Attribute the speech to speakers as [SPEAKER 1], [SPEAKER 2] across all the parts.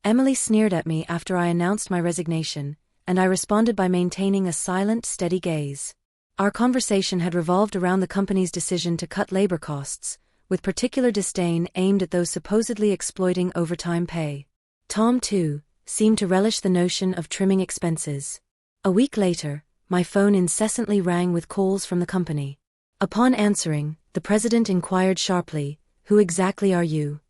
[SPEAKER 1] Emily sneered at me after I announced my resignation, and I responded by maintaining a silent, steady gaze. Our conversation had revolved around the company's decision to cut labor costs, with particular disdain aimed at those supposedly exploiting overtime pay. Tom, too, seemed to relish the notion of trimming expenses. A week later, my phone incessantly rang with calls from the company. Upon answering, the president inquired sharply, "Who exactly are you?"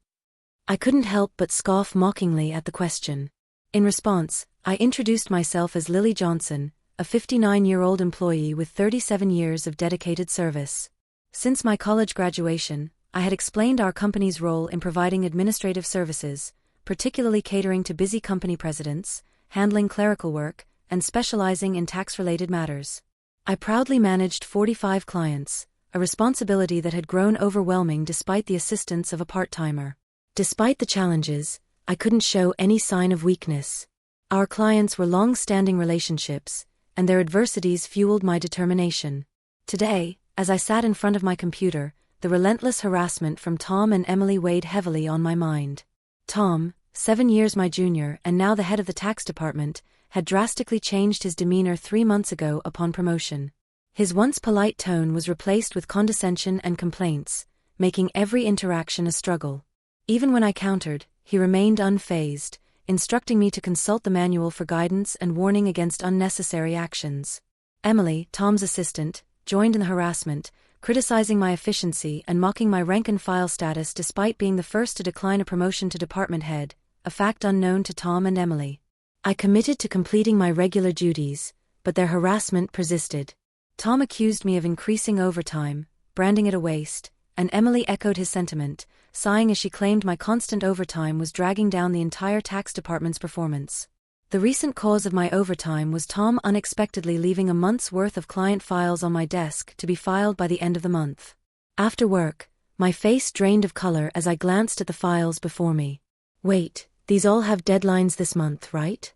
[SPEAKER 1] I couldn't help but scoff mockingly at the question. In response, I introduced myself as Lily Johnson, a 59-year-old employee with 37 years of dedicated service. Since my college graduation, I had explained our company's role in providing administrative services, particularly catering to busy company presidents, handling clerical work, and specializing in tax-related matters. I proudly managed 45 clients, a responsibility that had grown overwhelming despite the assistance of a part-timer. Despite the challenges, I couldn't show any sign of weakness. Our clients were long-standing relationships, and their adversities fueled my determination. Today, as I sat in front of my computer, the relentless harassment from Tom and Emily weighed heavily on my mind. Tom, 7 years my junior and now the head of the tax department, had drastically changed his demeanor 3 months ago upon promotion. His once polite tone was replaced with condescension and complaints, making every interaction a struggle. Even when I countered, he remained unfazed, instructing me to consult the manual for guidance and warning against unnecessary actions. Emily, Tom's assistant, joined in the harassment, criticizing my efficiency and mocking my rank-and-file status despite being the first to decline a promotion to department head, a fact unknown to Tom and Emily. I committed to completing my regular duties, but their harassment persisted. Tom accused me of increasing overtime, branding it a waste, and Emily echoed his sentiment, sighing as she claimed my constant overtime was dragging down the entire tax department's performance. The recent cause of my overtime was Tom unexpectedly leaving a month's worth of client files on my desk to be filed by the end of the month. After work, my face drained of color as I glanced at the files before me. "Wait, these all have deadlines this month, right?"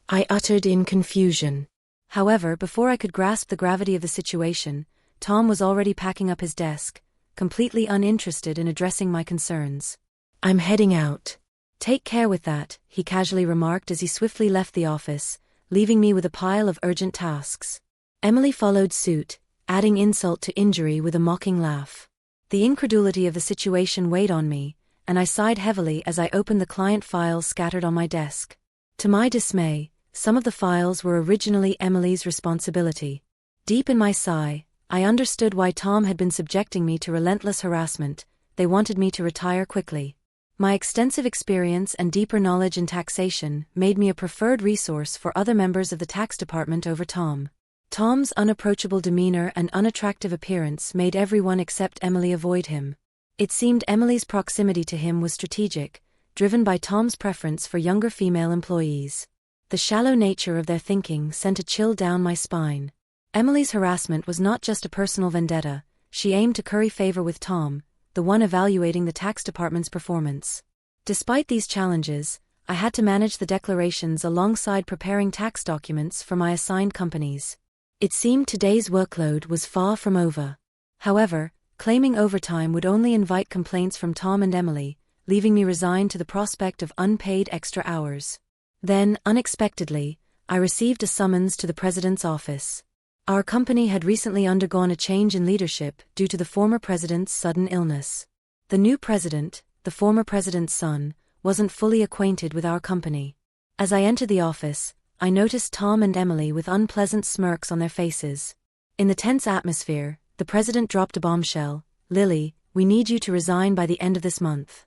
[SPEAKER 1] I uttered in confusion. However, before I could grasp the gravity of the situation, Tom was already packing up his desk, completely uninterested in addressing my concerns. "I'm heading out. Take care with that," he casually remarked as he swiftly left the office, leaving me with a pile of urgent tasks. Emily followed suit, adding insult to injury with a mocking laugh. The incredulity of the situation weighed on me, and I sighed heavily as I opened the client files scattered on my desk. To my dismay, some of the files were originally Emily's responsibility. Deep in my sigh, I understood why Tom had been subjecting me to relentless harassment. They wanted me to retire quickly. My extensive experience and deeper knowledge in taxation made me a preferred resource for other members of the tax department over Tom. Tom's unapproachable demeanor and unattractive appearance made everyone except Emily avoid him. It seemed Emily's proximity to him was strategic, driven by Tom's preference for younger female employees. The shallow nature of their thinking sent a chill down my spine. Emily's harassment was not just a personal vendetta, she aimed to curry favor with Tom, the one evaluating the tax department's performance. Despite these challenges, I had to manage the declarations alongside preparing tax documents for my assigned companies. It seemed today's workload was far from over. However, claiming overtime would only invite complaints from Tom and Emily, leaving me resigned to the prospect of unpaid extra hours. Then, unexpectedly, I received a summons to the president's office. Our company had recently undergone a change in leadership due to the former president's sudden illness. The new president, the former president's son, wasn't fully acquainted with our company. As I entered the office, I noticed Tom and Emily with unpleasant smirks on their faces. In the tense atmosphere, the president dropped a bombshell: "Lily, we need you to resign by the end of this month."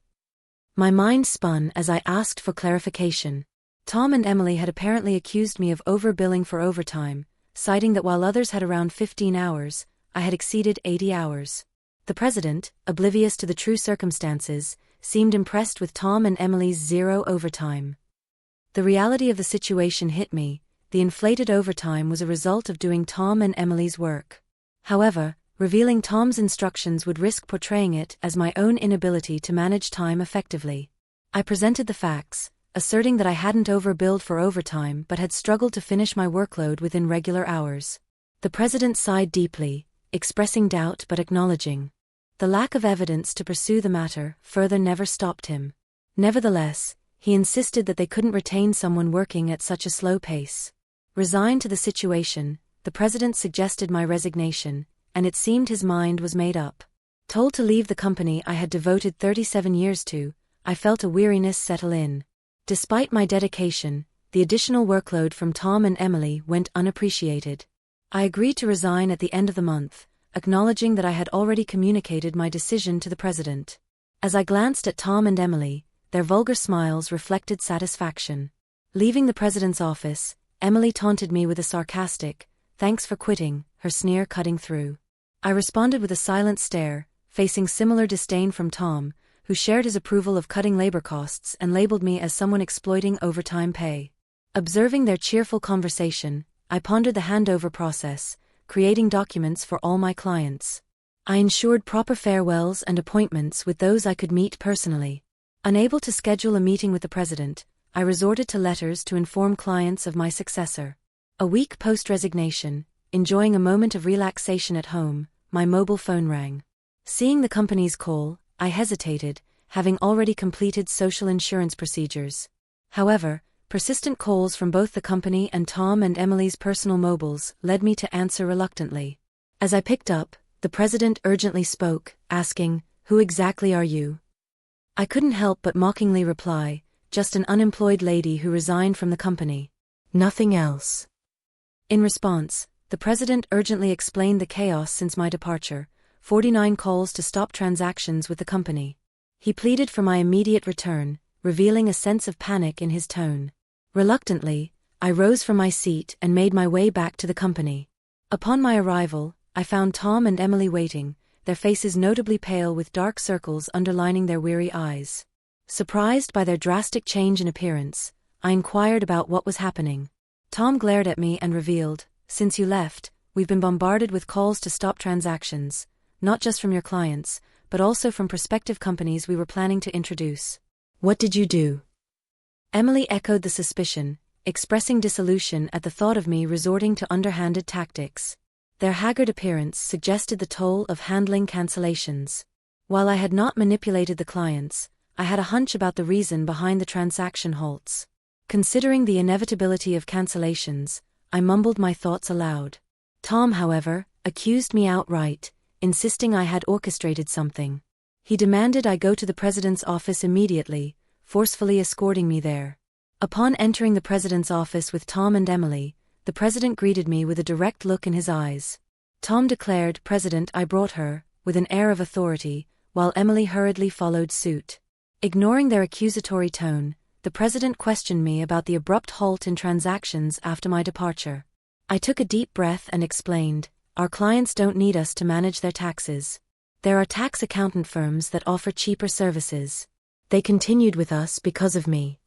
[SPEAKER 1] My mind spun as I asked for clarification. Tom and Emily had apparently accused me of overbilling for overtime, citing that while others had around 15 hours, I had exceeded 80 hours. The president, oblivious to the true circumstances, seemed impressed with Tom and Emily's zero overtime. The reality of the situation hit me. The inflated overtime was a result of doing Tom and Emily's work. However, revealing Tom's instructions would risk portraying it as my own inability to manage time effectively. I presented the facts, asserting that I hadn't overbilled for overtime but had struggled to finish my workload within regular hours. The president sighed deeply, expressing doubt but acknowledging. The lack of evidence to pursue the matter further never stopped him. Nevertheless, He insisted that they couldn't retain someone working at such a slow pace. Resigned to the situation, the president suggested my resignation, and it seemed his mind was made up. Told to leave the company I had devoted 37 years to, I felt a weariness settle in. Despite my dedication, the additional workload from Tom and Emily went unappreciated. I agreed to resign at the end of the month, acknowledging that I had already communicated my decision to the president. As I glanced at Tom and Emily, their vulgar smiles reflected satisfaction. Leaving the president's office, Emily taunted me with a sarcastic, "Thanks for quitting," her sneer cutting through. I responded with a silent stare, facing similar disdain from Tom, who shared his approval of cutting labor costs and labeled me as someone exploiting overtime pay. Observing their cheerful conversation, I pondered the handover process, creating documents for all my clients. I ensured proper farewells and appointments with those I could meet personally. Unable to schedule a meeting with the president, I resorted to letters to inform clients of my successor. A week post-resignation, enjoying a moment of relaxation at home, my mobile phone rang. Seeing the company's call, I hesitated, having already completed social insurance procedures. However, persistent calls from both the company and Tom and Emily's personal mobiles led me to answer reluctantly. As I picked up, the president urgently spoke, asking, "Who exactly are you?" I couldn't help but mockingly reply, "Just an unemployed lady who resigned from the company. Nothing else." In response, the president urgently explained the chaos since my departure, 49 calls to stop transactions with the company. He pleaded for my immediate return, revealing a sense of panic in his tone. Reluctantly, I rose from my seat and made my way back to the company. Upon my arrival, I found Tom and Emily waiting, their faces notably pale with dark circles underlining their weary eyes. Surprised by their drastic change in appearance, I inquired about what was happening. Tom glared at me and revealed, "Since you left, we've been bombarded with calls to stop transactions, not just from your clients, but also from prospective companies we were planning to introduce." "What did you do?" Emily echoed the suspicion, expressing disillusion at the thought of me resorting to underhanded tactics. Their haggard appearance suggested the toll of handling cancellations. While I had not manipulated the clients, I had a hunch about the reason behind the transaction halts. Considering the inevitability of cancellations, I mumbled my thoughts aloud. Tom, however, accused me outright, insisting I had orchestrated something. He demanded I go to the president's office immediately, forcefully escorting me there. Upon entering the president's office with Tom and Emily, the president greeted me with a direct look in his eyes. Tom declared, "President, I brought her," with an air of authority, while Emily hurriedly followed suit. Ignoring their accusatory tone, the president questioned me about the abrupt halt in transactions after my departure. I took a deep breath and explained, "Our clients don't need us to manage their taxes. There are tax accountant firms that offer cheaper services. They continued with us because of me."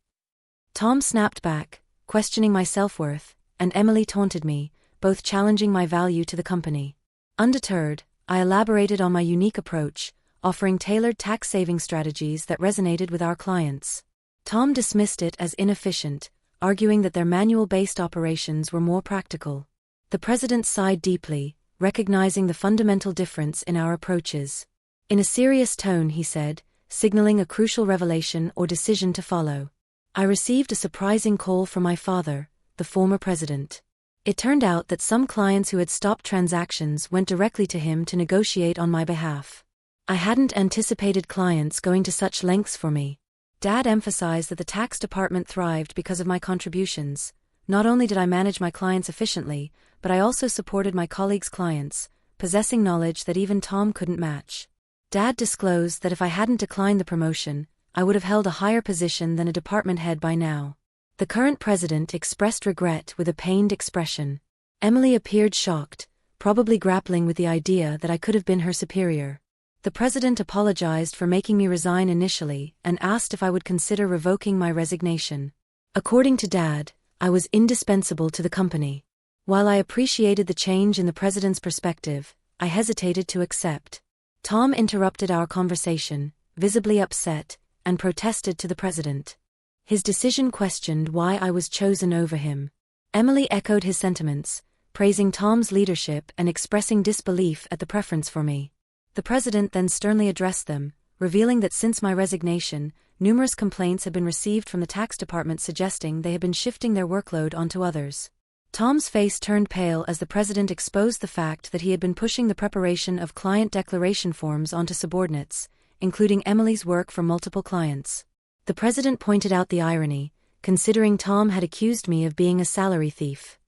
[SPEAKER 1] Tom snapped back, questioning my self-worth, and Emily taunted me, both challenging my value to the company. Undeterred, I elaborated on my unique approach, offering tailored tax-saving strategies that resonated with our clients. Tom dismissed it as inefficient, arguing that their manual-based operations were more practical. The president sighed deeply, recognizing the fundamental difference in our approaches. In a serious tone he said, signaling a crucial revelation or decision to follow. I received a surprising call from my father, the former president. It turned out that some clients who had stopped transactions went directly to him to negotiate on my behalf. I hadn't anticipated clients going to such lengths for me. Dad emphasized that the tax department thrived because of my contributions. Not only did I manage my clients efficiently, but I also supported my colleagues' clients, possessing knowledge that even Tom couldn't match. Dad disclosed that if I hadn't declined the promotion, I would have held a higher position than a department head by now. The current president expressed regret with a pained expression. Emily appeared shocked, probably grappling with the idea that I could have been her superior. The president apologized for making me resign initially and asked if I would consider revoking my resignation. According to Dad, I was indispensable to the company. While I appreciated the change in the president's perspective, I hesitated to accept. Tom interrupted our conversation, visibly upset, and protested to the president. His decision questioned why I was chosen over him. Emily echoed his sentiments, praising Tom's leadership and expressing disbelief at the preference for me. The president then sternly addressed them, revealing that since my resignation, numerous complaints had been received from the tax department suggesting they had been shifting their workload onto others. Tom's face turned pale as the president exposed the fact that he had been pushing the preparation of client declaration forms onto subordinates, including Emily's work for multiple clients. The president pointed out the irony, considering Tom had accused me of being a salary thief.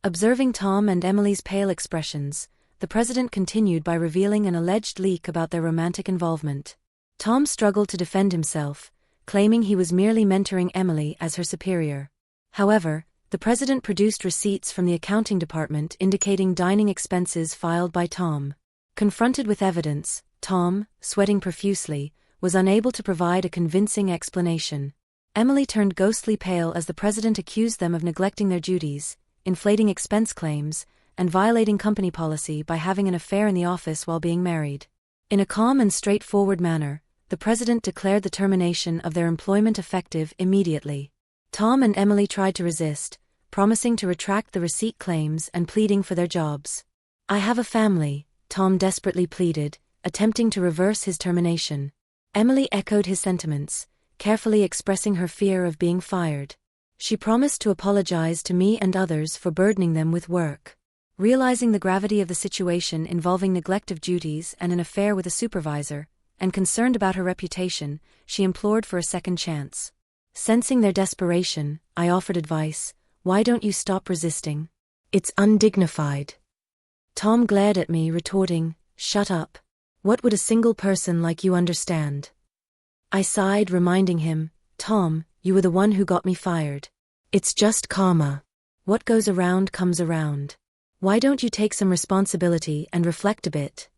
[SPEAKER 1] Observing Tom and Emily's pale expressions, the president continued by revealing an alleged leak about their romantic involvement. Tom struggled to defend himself, claiming he was merely mentoring Emily as her superior. However, the president produced receipts from the accounting department indicating dining expenses filed by Tom. Confronted with evidence, Tom, sweating profusely, was unable to provide a convincing explanation. Emily turned ghostly pale as the president accused them of neglecting their duties, inflating expense claims, and violating company policy by having an affair in the office while being married. In a calm and straightforward manner, the president declared the termination of their employment effective immediately. Tom and Emily tried to resist, promising to retract the receipt claims and pleading for their jobs. "I have a family," Tom desperately pleaded, attempting to reverse his termination. Emily echoed his sentiments, carefully expressing her fear of being fired. She promised to apologize to me and others for burdening them with work. Realizing the gravity of the situation involving neglect of duties and an affair with a supervisor, and concerned about her reputation, she implored for a second chance. Sensing their desperation, I offered advice: "Why don't you stop resisting? It's undignified." Tom glared at me, retorting, "Shut up. What would a single person like you understand?" I sighed, reminding him, "Tom, you were the one who got me fired. It's just karma. What goes around comes around. Why don't you take some responsibility and reflect a bit?"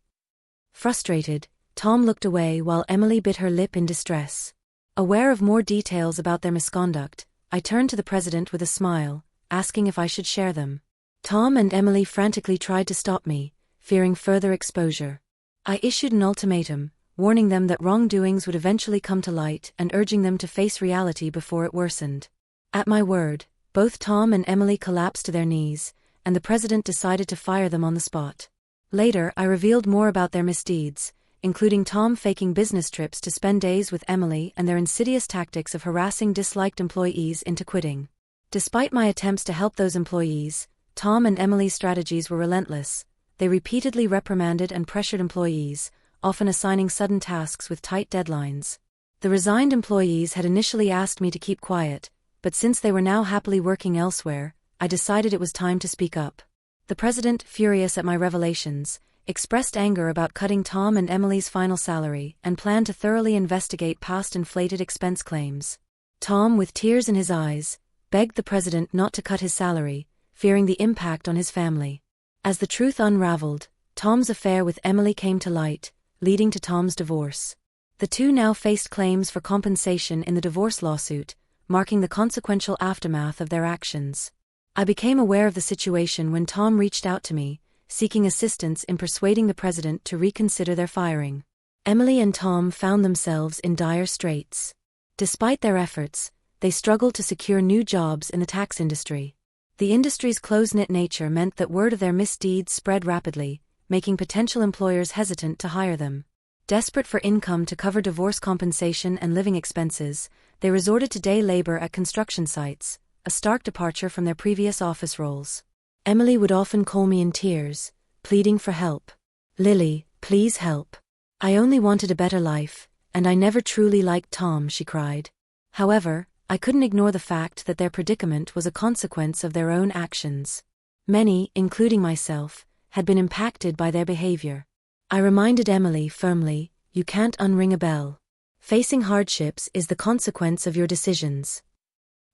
[SPEAKER 1] Frustrated, Tom looked away while Emily bit her lip in distress. Aware of more details about their misconduct, I turned to the president with a smile, asking if I should share them. Tom and Emily frantically tried to stop me, fearing further exposure. I issued an ultimatum, warning them that wrongdoings would eventually come to light and urging them to face reality before it worsened. At my word, both Tom and Emily collapsed to their knees, and the president decided to fire them on the spot. Later, I revealed more about their misdeeds, including Tom faking business trips to spend days with Emily and their insidious tactics of harassing disliked employees into quitting. Despite my attempts to help those employees, Tom and Emily's strategies were relentless. They repeatedly reprimanded and pressured employees, often assigning sudden tasks with tight deadlines. The resigned employees had initially asked me to keep quiet, but since they were now happily working elsewhere, I decided it was time to speak up. The president, furious at my revelations, expressed anger about cutting Tom and Emily's final salary and planned to thoroughly investigate past inflated expense claims. Tom, with tears in his eyes, begged the president not to cut his salary, fearing the impact on his family. As the truth unraveled, Tom's affair with Emily came to light, leading to Tom's divorce. The two now faced claims for compensation in the divorce lawsuit, marking the consequential aftermath of their actions. I became aware of the situation when Tom reached out to me, seeking assistance in persuading the president to reconsider their firing. Emily and Tom found themselves in dire straits. Despite their efforts, they struggled to secure new jobs in the tax industry. The industry's close-knit nature meant that word of their misdeeds spread rapidly, making potential employers hesitant to hire them. Desperate for income to cover divorce compensation and living expenses, they resorted to day labor at construction sites, a stark departure from their previous office roles. Emily would often call me in tears, pleading for help. "Lily, please help. I only wanted a better life, and I never truly liked Tom," she cried. However, I couldn't ignore the fact that their predicament was a consequence of their own actions. Many, including myself, had been impacted by their behavior. I reminded Emily firmly, "You can't unring a bell. Facing hardships is the consequence of your decisions."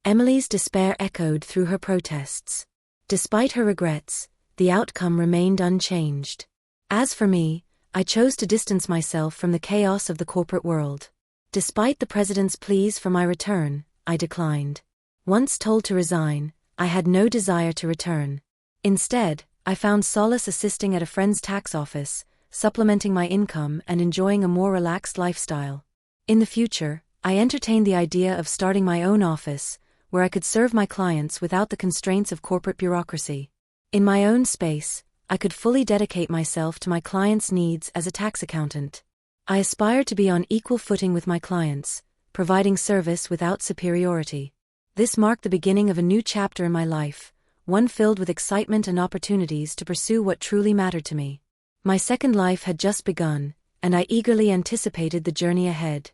[SPEAKER 1] Emily's despair echoed through her protests. Despite her regrets, the outcome remained unchanged. As for me, I chose to distance myself from the chaos of the corporate world. Despite the president's pleas for my return, I declined. Once told to resign, I had no desire to return. Instead, I found solace assisting at a friend's tax office, supplementing my income and enjoying a more relaxed lifestyle. In the future, I entertained the idea of starting my own office, where I could serve my clients without the constraints of corporate bureaucracy. In my own space, I could fully dedicate myself to my clients' needs as a tax accountant. I aspired to be on equal footing with my clients, providing service without superiority. This marked the beginning of a new chapter in my life, one filled with excitement and opportunities to pursue what truly mattered to me. My second life had just begun, and I eagerly anticipated the journey ahead.